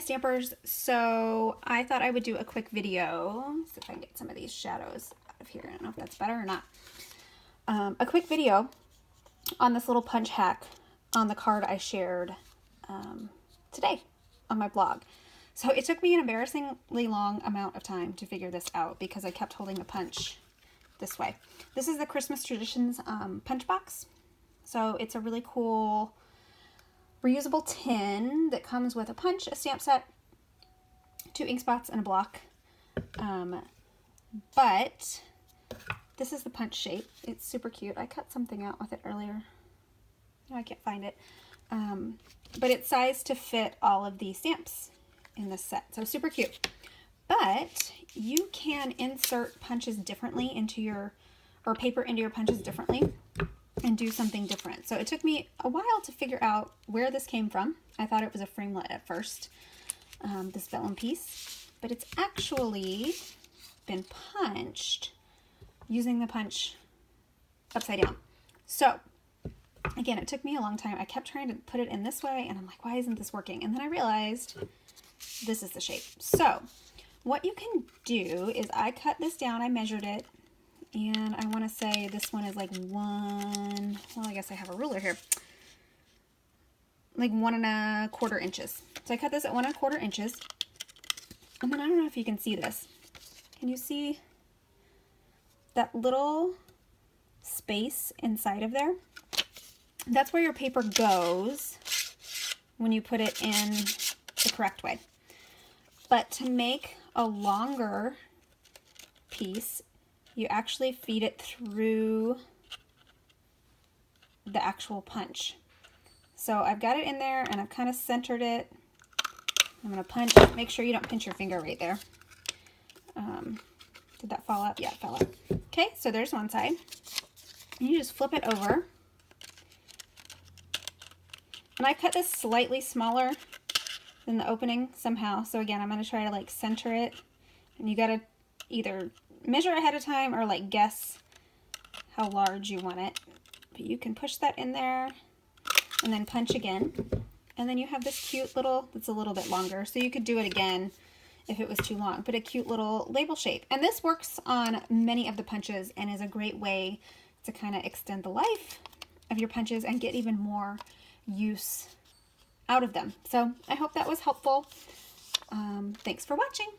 Stampers. So I thought I would do a quick video. See if I can get some of these shadows out of here. I don't know if that's better or not. A quick video on this little punch hack on the card I shared today on my blog. So it took me an embarrassingly long amount of time to figure this out because I kept holding the punch this way. This is the Christmas Traditions punch box. So it's a really cool reusable tin that comes with a punch, a stamp set, 2 ink spots, and a block. But this is the punch shape. It's super cute. I cut something out with it earlier. No, I can't find it. But it's sized to fit all of the stamps in this set. So super cute. But you can insert punches differently into your, or paper into your punches differently and do something different. So it took me a while to figure out where this came from. I thought it was a framelit at first, this vellum piece, but it's actually been punched using the punch upside down. So again, it took me a long time. I kept trying to put it in this way and I'm like, why isn't this working? And then I realized this is the shape. So what you can do is I cut this down, I measured it, and I want to say this one is like well, I guess I have a ruler here, like 1 1/4 inches. So I cut this at 1 1/4 inches. And then I don't know if you can see this. Can you see that little space inside of there? That's where your paper goes when you put it in the correct way. But to make a longer piece, you actually feed it through the actual punch. So I've got it in there and I've kind of centered it. I'm going to punch. Make sure you don't pinch your finger right there. Did that fall out? Yeah, it fell out. Okay, so there's one side. And you just flip it over. And I cut this slightly smaller than the opening somehow. So again, I'm going to try to like center it. And you got to either measure ahead of time or like guess how large you want it. But you can push that in there and then punch again. And then you have this cute little, it's a little bit longer. So you could do it again if it was too long, but a cute little label shape. And this works on many of the punches and is a great way to kind of extend the life of your punches and get even more use out of them. So I hope that was helpful. Thanks for watching.